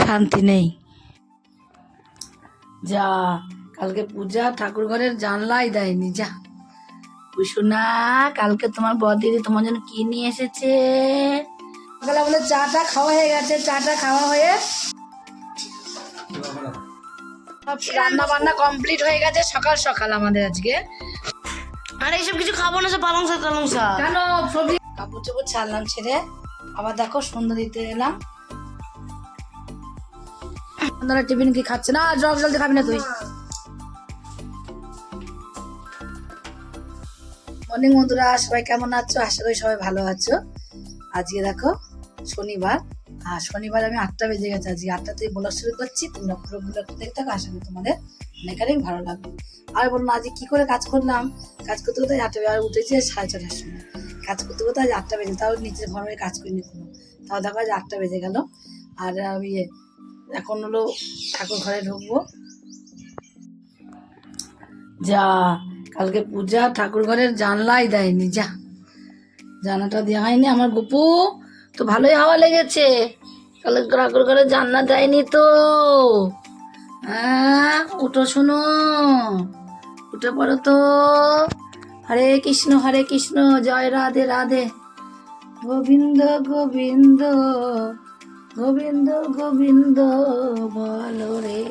শান্তি নেই। যা কালকে পূজা ঠাকুর ঘরের জানলাই দেয়নি। যা পুষুনা, কালকে তোমার বড়দিদি তোমার জন্য কি নিয়ে এসেছে। সকালে আমাদের চাটা খাওয়া হয়ে গেছে। চাটা খাওয়া হয়ে সব রান্না বান্না কমপ্লিট হয়ে গেছে। সকাল সকাল আমাদের আজকে আর এইসব কিছু খাবো না, সব পালং শাক টালং শাক। কেন সবজি কাপড় চোপড় ছাড়লাম ছেড়ে আবার দেখো সন্ধ্যা দিতে এলাম। সন্ধ্যার টিফিন কি খাচ্ছে না? জলদি খাবি না তুই? মর্নিং বন্ধুরা, সবাই কেমন আছো? আশা করি সবাই ভালো আছো। আজকে দেখো শনিবার, আর শনিবার আমি 8টা বেজে গেছে। আজকে 8টাতেই ব্লগ শুরু করছি। তোমরা পুরো ব্লগটা দেখতে থাকো, আশা করি তোমাদের অনেক ভালো লাগবে। আর বলো না আজকে কি করে কাজ করলাম। কাজ করতে করতে 8টা বেজে, আর উঠেছি 6:30টার সময়। কাজ করতে করতে আজ 8টা বেজে, তাও নিচের ঘরে কাজ করিনি কোনো। তাও দেখো আজ 8টা বেজে গেল। আর এখন হলো ঠাকুর ঘরে ঢুকবো। যা কালকে পূজা ঠাকুর ঘরের জানলাই দেয়নি। যা জানাটা দেওয়া হয়নি। আমার গপু তো ভালোই হাওয়া লেগেছে। কালকে ঠাকুর ঘরে জানলা দেয়নি তো। হ্যাঁ উঠো, শোনো, উঠে পড়ো তো। হরে কৃষ্ণ জয় রাধে রাধে, গোবিন্দ গোবিন্দ গোবিন্দ গোবিন্দ বলো রে,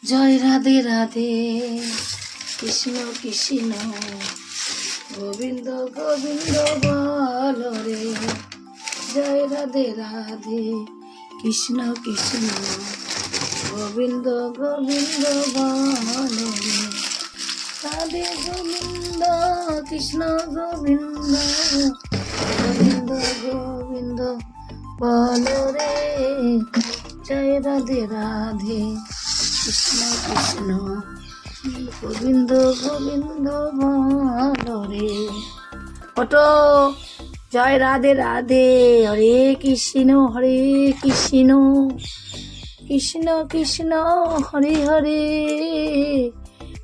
জয় রাধে রাধে, কৃষ্ণ কৃষ্ণ গোবিন্দ গোবিন্দ বলো রে, জয় রাধে রাধে, কৃষ্ণ কৃষ্ণ গোবিন্দ গোবিন্দ বলো রে, রাধে গোবিন্দ কৃষ্ণ গোবিন্দ গোবিন্দ গোবিন্দ বলো রে, জয় রাধে রাধে, কৃষ্ণ কৃষ্ণ গোবিন্দ গোবিন্দ বলো রে। ওটো, জয় রাধে রাধে, হরে কৃষ্ণ কৃষ্ণ কৃষ্ণ হরে হরে,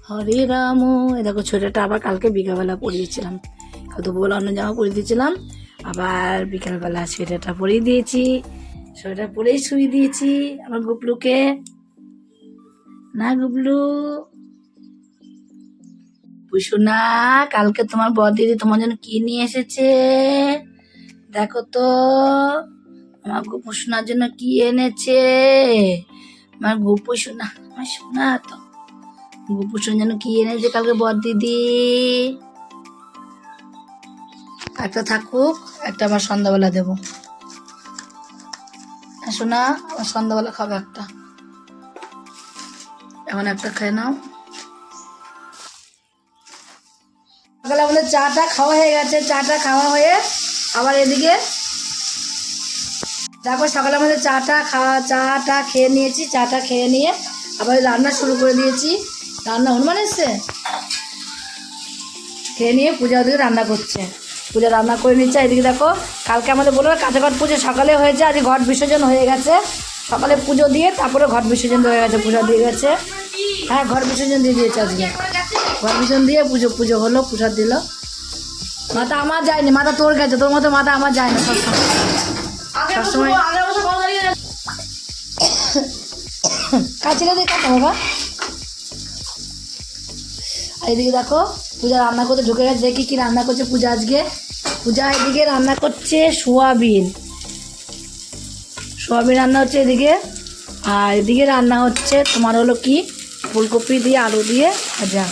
হরে রাম। এ দেখো ছোটটা আবার কালকে বিকালবেলা পরিয়েছিলাম। কাল তো বলে অন্য জামা পরিয়ে দিয়েছিলাম, আবার বিকালবেলা সোয়েটারটা পরিয়ে দিয়েছি। সোয়েটার পরেই শুয়ে দিয়েছি আমার গুবলুকে। না গুবলু পুষুনা, কালকে তোমার বড়দিদি তোমার জন্য কি নিয়ে এসেছে দেখো তো। আমার গুপু সোনার জন্য কি এনেছে। আমার গুপু সোনা, আমার সোনা তো গুপু সোনার জন্য কি এনেছে কালকে বড়দিদি। একটা থাকুক, একটা আবার সন্ধ্যাবেলা দেবো। সোনা আবার সন্ধ্যাবেলা খাবে একটা, এখন একটা খেয়ে নাও। সকালে আমাদের চাটা খাওয়া হয়ে গেছে। চাটা খাওয়া হয়ে আবার এদিকে দেখো সকালে আমাদের চাটা খেয়ে নিয়েছি। চাটা খেয়ে নিয়ে আবার রান্না শুরু করে দিয়েছি। রান্না হনুমান এসছে, খেয়ে নিয়ে পূজা ওদিকে রান্না করছে। পূজা রান্না করে নিচ্ছে। এদিকে দেখো কালকে আমাদের বলবো কাছে ঘট পুজো সকালে হয়েছে, আজ ঘট বিসর্জন হয়ে গেছে। সকালে পুজো দিয়ে তারপরে ঘট বিসর্জন হয়ে গেছে, পূজা দিয়ে গেছে। হ্যাঁ ঘট বিসর্জন দিয়ে দিয়েছে আজকে। ঘট বিসর্জন দিয়ে পুজো হলো, প্রসাদ দিল। মাথা আমার যায়নি, মাথা তোর গেছে। তোর মতো মাথা আমার যায় না সবসময়। কাছে দিয়ে কাটা বাবা। আর এদিকে দেখো পূজা রান্না করতে ঢুকে গেছে। দেখি কি রান্না করছে পূজা আজকে। পূজা এদিকে রান্না করছে সোয়াবিন রান্না হচ্ছে এদিকে। আর এদিকে রান্না হচ্ছে তোমার হলো কি ফুলকপি দিয়ে আলু দিয়ে ভাজা।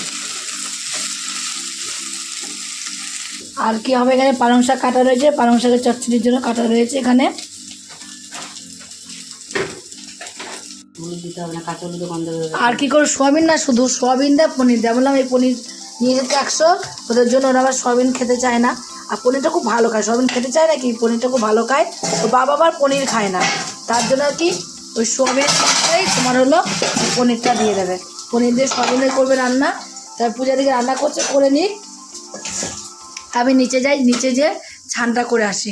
আর কি হবে এখানে, পালং শাক কাটা রয়েছে, পালং শাকের চচ্চড়ির জন্য কাটা রয়েছে এখানে। আর কি করে সোয়াবিন না, শুধু সোয়াবিন দেয় পনির দেয়। বললাম এই পনির নিয়ে যেতে 100, ওদের জন্য ওরা আবার সোয়াবিন খেতে চায় না। আর পনিরটা খুব ভালো খায়, সোয়াবিন খেতে চায় না কি, পনিরটা খুব ভালো খায়। তো বাবা আবার পনির খায় না, তার জন্য কি ওই সোয়াবিন তোমার হলো পনিরটা দিয়ে দেবে। পনির দিয়ে সোয়াবিনের করবে রান্না। তার পূজা দিকে রান্না করছে, করে নিক। আমি নিচে যাই, নিচে যে ছানটা করে আসি।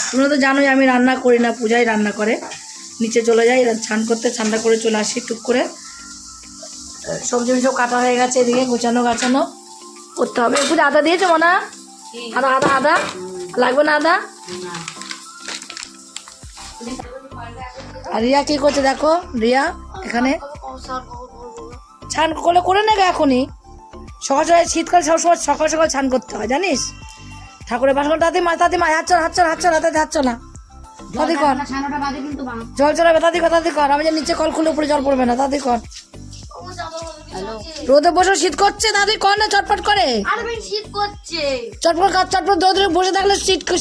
তোমরা তো জানোই আমি রান্না করি না, পূজাই রান্না করে। নিচে চলে যাই ছান করতে, ছানটা করে চলে আসি টুক করে। সবজি সব কাটা হয়ে গেছে, এদিকে গোছানো গাছানো করতে হবে। একটু আদা দিয়েছো মনা? আদা লাগবে না? আদা আর রিয়া কি করছে দেখো, রিয়া এখানে ছান করলে করে নেবে এখনই। সকাল সকাল শীতকাল সবসময় সকাল সকাল ছান করতে হয় জানিস। ঠাকুরের বাসন তাতে মা হাত চল হাতে হাত চলা তাতে কর, জল চলাবে তাতে কর। আমি যে নিচে কল খুলে উপরে জল পড়বে না, তাতে কর। রোদে বসে শীত করছে, তাতে কর না চটপট করে। শীত করছে, চটপট কাজ চটপট দৌড়ে বসে থাকলে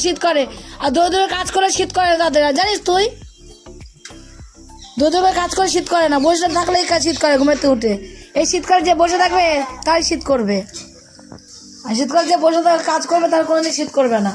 শীত করে, আর দৌড়ে কাজ করলে শীত করে তাদের, জানিস তুই? দৌড়ে কাজ করে শীত করে না, বসে থাকলেই শীত করে ঘুমেতে উঠে। এই শীতকালে যে বসে থাকবে তাই শীত করবে, আর শীতকালে যে বসে থাকবে কাজ করবে তার কোনোদিন শীত করবে না।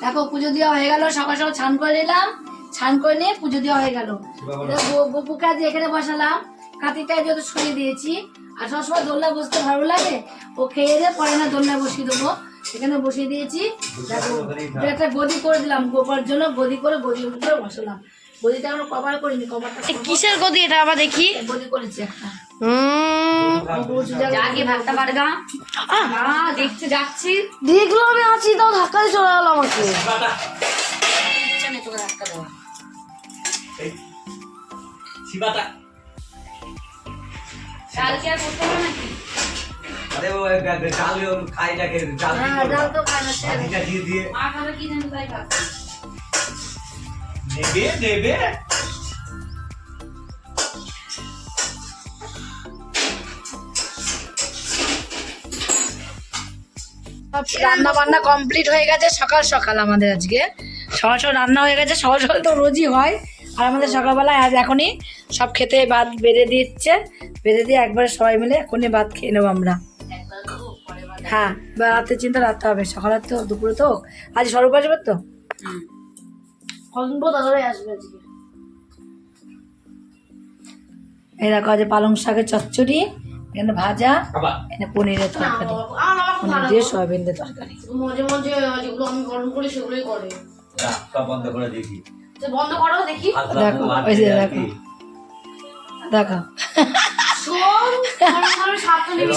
দেখো পুজো দেওয়া হয়ে গেল, সকাল সকাল স্নান করে নিলাম, স্নান করে নিয়ে পুজো দেওয়া হয়ে গেল। গপুকে আজ এখানে বসালাম, কাতিটায় যত সরিয়ে দিয়েছি। আর সবসময় দোলনায় বসতে ভালো লাগে, ও খেয়ে দিয়ে পরে না দোলনায় বসিয়ে দেবো, এখানে বসিয়ে দিয়েছি। দেখো একটা গদি করে দিলাম গোপার জন্য, গদি করে গদির উপরে বসালাম। গদিটা আমরা কভার করিনি, কভারটা কিসের গদি এটা আবার দেখি? গদি করেছি একটা। ভাতটা বাড়গা দেখতে যাচ্ছি, দেখলো আমি আছি, তাও ধাক্কা দিয়ে চলে গেল আমাকে। ইচ্ছা নেই তোকে ধাক্কা দেওয়া। কালকে আর করতে হবে নাকি? अरे वो चाल खाई जाके चाल ডাল তো খায় না সে। आधिका দিয়ে দিয়ে মা খাবে কি জানি তাই খাবে। নেবে রান্না বান্না কমপ্লিট হয়ে গেছে সকাল সকাল। আমাদের আজকে সকাল সকাল রান্না হয়ে গেছে, সকাল সকাল তো রোজই হয়। আর আমাদের সকালবেলায় আজ এখনই সব খেতে ভাত বেড়ে দিচ্ছে, বেড়ে দিয়ে একবারে সবাই মিলে এখনই ভাত খেয়ে নেবো আমরা। হ্যাঁ, রাতে চিন্তা রাখতে হবে, সকালে তো দুপুরে তো। আজ স্বরূপ আসবে তো, আসবে আজকে। এই দেখো আজ পালং শাকের চচ্চড়ি, এখানে ভাজা, এখানে পনিরের তরকারি, পনির দিয়ে সয়াবিন দিয়ে তরকারি। মাঝে মাঝে যেগুলো আমি গরম করি সেগুলোই করে। না সব বন্ধ করে দেখি বন্ধ করো দেখি। দেখো ওই যে দেখো দেখো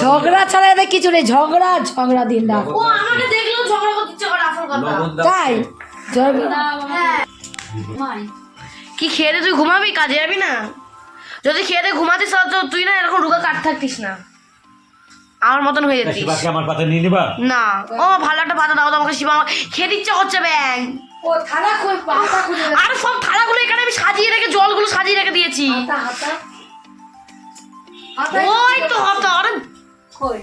ঝগড়া ছাড়া এদের কিছু নেই, ঝগড়া দিন রাত। ও আমাকে দেখলেও ঝগড়া করতে ইচ্ছে করে, আসল কথা। তাই ঝগড়া কি খেয়ে দে তুই ঘুমাবি, কাজে যাবি না? যদি খেয়ে দে ঘুমাতিস তো তুই না এরকম রুগা কাট থাকতিস না, আমার মতন হয়ে যেতিস। শিবাকে আমার পাতে নিয়ে নিবা না, ও ভালো একটা পাতা দাও তো আমাকে, শিবা আমাকে খেতে ইচ্ছে করছে ব্যাং। ও থালা কই পাতা খুঁজে আর সব থালাগুলো এখানে আমি সাজিয়ে রেখে, জলগুলো সাজিয়ে রেখে দিয়েছি। হাতা হাতা হাতা ওই তো হাতা, আরে কই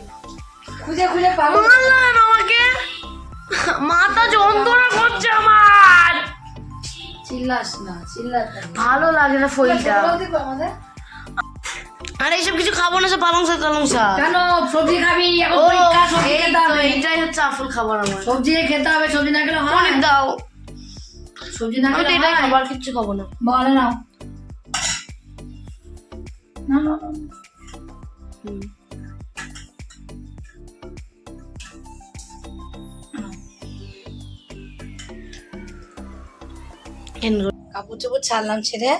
খুঁজে খুঁজে পাবো। মারলেন আমাকে, মাথা যন্ত্রণা করছে আমার। চিল্লাস না, চিল্লাতে ভালো লাগে না ফইটা। আমাদের আর এইসব কিছু খাবো না, সব পালং শাক টালং শাক। কেন সবজি খাবি? এখন ও পরীক্ষা, সবজি এই খেতে তো, হবে। এইটাই হচ্ছে আসল খাবার আমার। সবজি খেতে হবে, সবজি না খেলে হয়? পনির দাও, সবজি না আমি তো খেলে এটাই হয়? খাবো, আর কিচ্ছু খাবো না। বলে নাও না না না। কাপড় চোপড় ছাড়লাম ছেড়ে,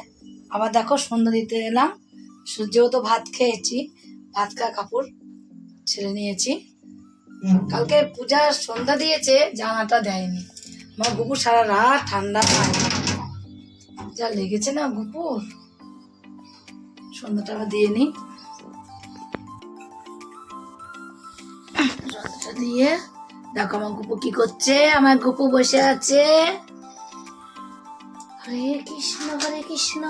আবার দেখো সন্ধ্যা দিতে এলাম। যেহেতু ভাত খেয়েছি, ভাত খাওয়া কাপড় ছেড়ে নিয়েছি। কালকে পূজার সন্ধ্যা দিয়েছে, জানাটা দেয়নি। আমার গুপুর সারা রাত ঠান্ডা পায়, যা লেগেছে না গুপুর। সন্ধ্যাটা আবার দিয়ে নি, সন্ধ্যাটা দিয়ে দেখো আমার গুপু কি করছে। আমার গুপু বসে আছে। হরে কৃষ্ণ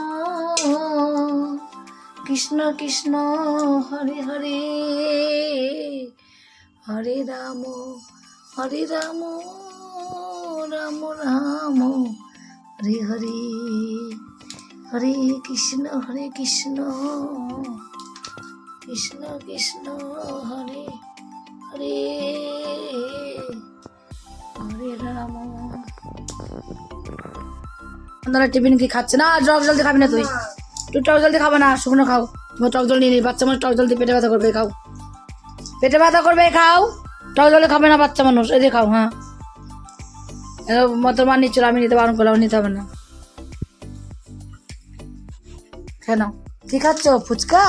কৃষ্ণ কৃষ্ণ হরে হরে, হরে রাম রাম রাম হরে হরে, হরে কৃষ্ণ কৃষ্ণ কৃষ্ণ হরে হরে, হরে রাম। টিফিন কি খাচ্ছে না? টক জলদি খাবি না তুই? তুই টক জলদি খাবে না, শুকনো খাও। তোমার টক জল নিয়ে নি, বাচ্চা মানুষ টক জলদি পেটে ব্যথা করবে, খাও। পেটে ব্যথা করবে, খাও। টক জলে খাবে না বাচ্চা মানুষ, এই যে খাও। হ্যাঁ, মতো মা নিচ্ছিল, আমি নিতে বারণ করলাম, নিতে হবে না। কেন কি খাচ্ছ? ফুচকা?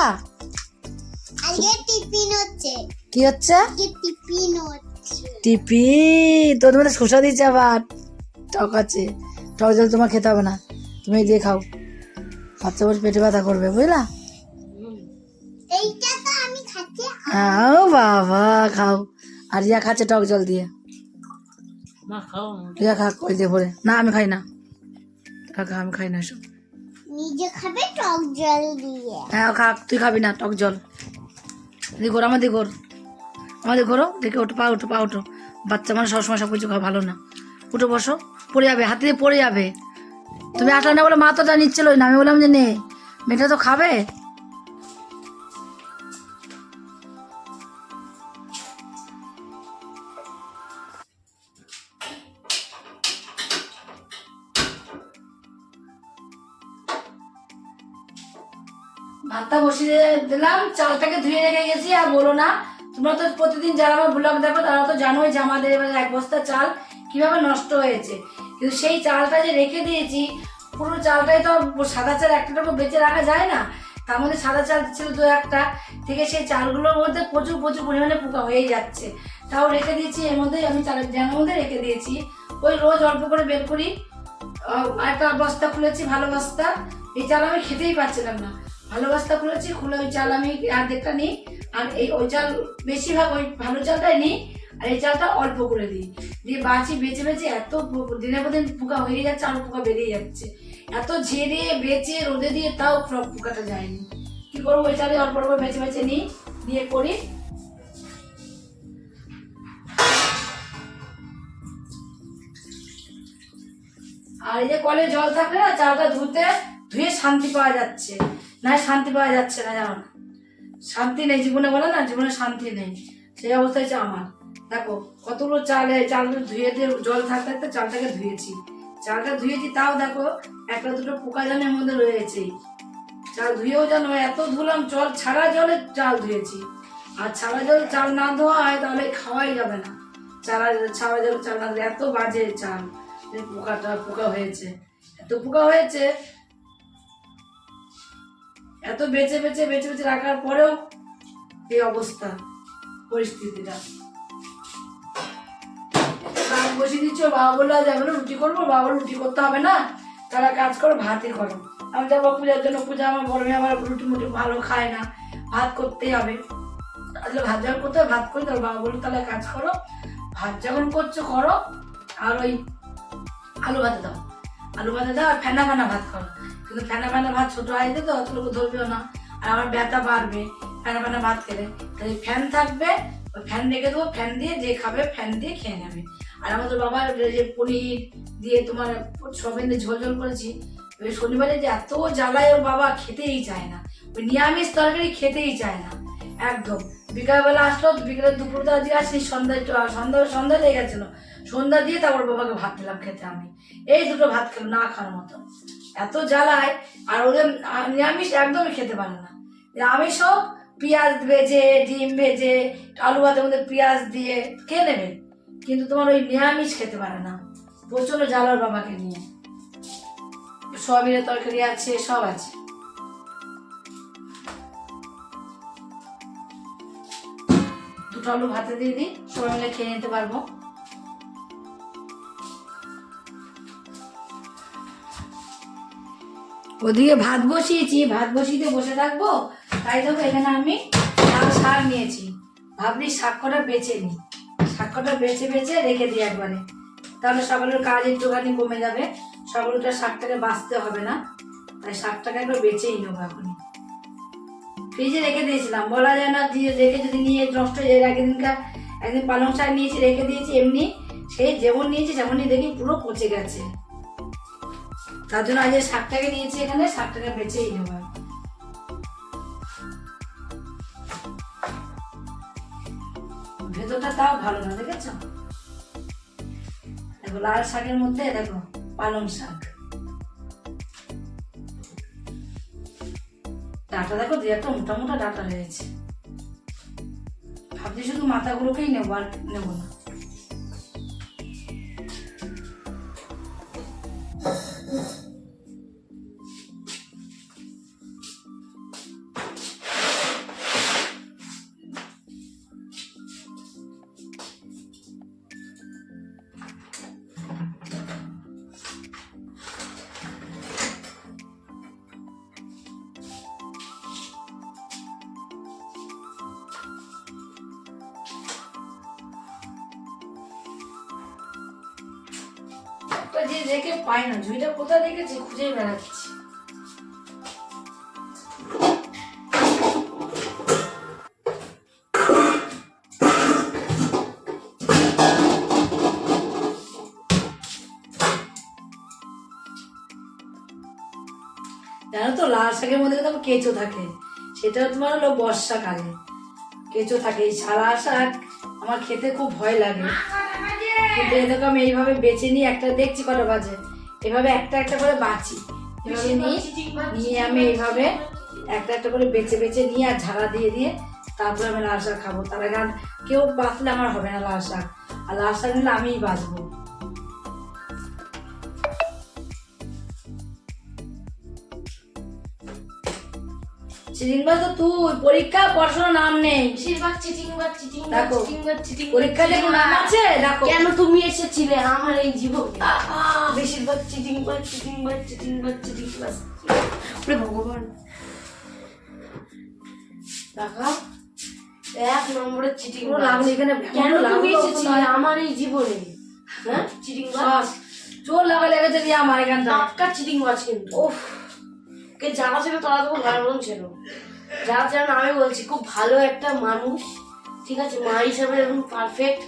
আজকে টিফিন হচ্ছে, কি হচ্ছে? আজকে টিফিন হচ্ছে। টিফিন? তোর মধ্যে শসা দিচ্ছে আবার, টক আছে। টক জল তোমার খেতে হবে না, তুমি এই দিয়ে খাও। বাচ্চা বসে পেটে ব্যথা করবে, বুঝলা? এইটা তো আমি খাচ্ছি। ও বাবা, খাও। আর রিয়া খাচ্ছে টক জল দিয়ে। রিয়া খা ওই দিয়ে ভরে। না আমি খাই না, খা, আমি খাই না সব। নিজে খাবে টক জল দিয়ে। হ্যাঁ খা, তুই খাবি না টক জল। দিকে ঘোর, আমাদের ঘোর, আমাদের ঘোরো। দেখে ওঠো, পা ওঠো, পা ওঠো। বাচ্চা মানুষ সবসময় সব কিছু খাওয়া ভালো না। উঠো বসো, পড়ে যাবে, হাতে দিয়ে পড়ে যাবে। তুমি আটা না বলে মা তোটা নিচ্ছিল না, আমি বললাম যে নে, মেয়েটা তো খাবে। ভাতটা বসিয়ে দিলাম, চালটাকে ধুয়ে রেখে গেছি। আর বলো না, তোমরা তো প্রতিদিন যারা আমার ব্লগ দেখো তারা তো জানোই যে আমাদের এবারে 1 বস্তা চাল কিভাবে নষ্ট হয়েছে। কিন্তু সেই চালটা যে রেখে দিয়েছি, পুরো চালটাই তো সাদা চাল একটাটুকু বেঁচে রাখা যায় না। তার মধ্যে সাদা চাল ছিল 2-1টা, থেকে সেই চালগুলোর মধ্যে প্রচুর প্রচুর পরিমাণে পোকা হয়েই যাচ্ছে। তাও রেখে দিয়েছি, এর মধ্যেই আমি চালের ড্রামের মধ্যে রেখে দিয়েছি। ওই রোজ অল্প করে বের করি। একটা বস্তা খুলেছি, ভালো বস্তা। এই চাল আমি খেতেই পারছিলাম না, ভালো বস্তা খুলেছি, খুলে ওই চাল আমি অর্ধেকটা নিই। আর ওই চাল বেশিরভাগ ওই ভালো চালটাই নিই, আর এই চালটা অল্প করে দিই। দিয়ে বাঁচি, বেঁচে বেঁচে এত দিনের পর দিন পোকা হয়ে যাচ্ছে, আর পোকা বেরিয়ে যাচ্ছে। এত ঝেড়ে বেঁচে রোদে দিয়ে তাও পোকাটা যায়নি। কি করবো, ওই চালে অল্প অল্প বেঁচে বেঁচে নিই, দিয়ে করি। আর এই যে কলে জল থাকলে না, চালটা ধুয়ে শান্তি পাওয়া যাচ্ছে, না শান্তি পাওয়া যাচ্ছে না, জানো না। শান্তি নেই জীবনে, বলে না, জীবনে শান্তি নেই। সেই অবস্থা হচ্ছে আমার। দেখো কতগুলো চালটা ধুয়ে দিয়ে জল থাকতে থাকতে চালটাকে ধুয়েছি। চালটা ধুয়েছি, তাও দেখো 1-2টো পোকা জানের মধ্যে রয়েছে। চাল ধুয়েও জানো এত ধুলাম, জল ছাড়া জলে চাল ধুয়েছি। আর ছাড়া জল চাল না ধোয়া হয় তাহলে খাওয়াই যাবে না। ছাড়া জল চাল না ধুলে এত বাজে চাল, পোকা হয়েছে, এত পোকা হয়েছে। এত বেঁচে বেঁচে রাখার পরেও এই অবস্থা, পরিস্থিতিটা। ভাত বসিয়ে দিচ্ছ, বাবা বললো আজ আমি রুটি করবো। বাবা রুটি করতে হবে না, তারা কাজ করো, ভাতই করো। আমি যাবো পূজার জন্য, পূজা আমার বড় মেয়ে আবার রুটি মুটি ভালো খায় না, ভাত করতেই হবে। আসলে ভাত যখন করতে হবে ভাত করি। তাহলে বাবা বললো তাহলে কাজ করো, ভাত যখন করছো করো, আর ওই আলু ভাতে দাও, আলু ভাতে দাও, আর ফেনা ফেনা ভাত করো। কিন্তু ফেনা ফেনা ভাত ছোট হাইতে তো অত লোক ধরবেও না, আর আমার ব্যথা বাড়বে ফেনা ফেনা ভাত খেলে। তাই ফ্যান থাকবে, ওই ফ্যান রেখে দেবো, ফ্যান দিয়ে যে খাবে ফ্যান দিয়ে খেয়ে নেবে। আর আমাদের বাবার যে পনির দিয়ে তোমার সবিন দিয়ে ঝোল ঝোল করেছি, ওই শনিবারে যে এত জ্বালায় ওর বাবা খেতেই চায় না, ওই নিরামিষ তরকারি খেতেই চায় না একদম। বিকালবেলা আসলো, বিকেলের দুপুরটা দিয়ে আসি, সন্ধ্যা লেগে গেছিল, সন্ধ্যা দিয়ে তারপর বাবাকে ভাত দিলাম খেতে। আমি এই 2টো ভাত খেলো না খাওয়ার মতো, এত জ্বালায়। আর ওদের নিরামিষ একদমই খেতে পারে না। আমিষ হোক, পেঁয়াজ ভেজে, ডিম ভেজে, আলু ভাতের মধ্যে পেঁয়াজ দিয়ে খেয়ে নেবে, কিন্তু তোমার ওই নিরামিষ খেতে পারে না। প্রচন্ড জ্বালার বাবাকে নিয়ে। সয়াবিনের তরকারি আছে, সব আছে। দুটো আলু ভাতে দিয়ে দিই, সবাই মিলে খেয়ে নিতে পারবো। ওদিকে ভাত বসিয়েছি, ভাত বসিয়ে বসে থাকবো, তাই দেখো এখানে আমি লাল শাক নিয়েছি। ভাবলি শাক কটা বেছে নিই, শাক কটা বেছে রেখে দিই একবারে, তাহলে সকালের কাজ একটুখানি কমে যাবে। সকালটা শাকটাকে বাঁচতে হবে না, তাই শাকটাকে একবার বেছেই নেবো এখনই। ফ্রিজে রেখে দিয়েছিলাম, বলা যায় না দিয়ে রেখে যদি নিয়ে নষ্ট হয়ে যায়। একদিন পালং শাক নিয়েছি, রেখে দিয়েছি এমনি, সেই যেমন নিয়েছি তেমনই দেখি পুরো পচে গেছে। তার জন্য আজ শাকটাকে নিয়েছি, এখানে শাকটাকে বেছেই নেবো। ভেতরটা তাও ভালো না, দেখেছো? দেখো লাল শাকের মধ্যে দেখো পালং শাক, ডাটা দেখো 2-1টা মোটা মোটা ডাটা রয়েছে। ভাবছি শুধু মাথাগুলোকেই নেবো, আর নেবো না। একটা জিনিস দেখে পাই না, ঝুড়িটা কোথায় রেখেছি খুঁজেই বেড়াচ্ছি। জানো তো লাল শাকের মধ্যে কিন্তু কেঁচো থাকে, সেটা তোমার হলো বর্ষাকালে কেঁচো থাকে। এই সারা শাক আমার খেতে খুব ভয় লাগে, কিন্তু এটাকে আমি এইভাবে বেছে নিই, একটা দেখছি কটা বাজে, এভাবে একটা একটা করে বাছি, এভাবে নিয়ে আমি এইভাবে একটা একটা করে বেছে বেছে নিয়ে আর ঝাড়া দিয়ে দিয়ে তারপরে আমি লাল শাক খাবো। তার আগে আর কেউ বাঁচলে আমার হবে না লাল শাক, আর লাল শাক নিলে আমিই বাঁচবো। চিটিংবাজ তো তুই, পরীক্ষা পড়াশোনার নাম নেই। বেশিরভাগ চিটিংবাজ দেখো, চিটিং পরীক্ষা দেখো নাম আছে দেখো। কেন তুমি এসেছিলে আমার এই জীবনে? বেশিরভাগ চিটিংবাজ। ওরে ভগবান, দেখা এক নম্বরের চিটিং। কোনো লাভ নেই এখানে। কেন লাভ তুমি তো এসেছিলে নয়। আমার এই জীবনে? হ্যাঁ, চিটিংবাজ, জোর লাগা লেগেছে দিয়ে আমার এখানটা। টাটকা চিটিংবাজ কিন্তু। ওফ, কে যারা ছিল তারা তো খুব ভালো মতন ছিল, যারা ছিল না আমি বলছি খুব ভালো একটা মানুষ, ঠিক আছে, মা হিসাবে একদম পারফেক্ট।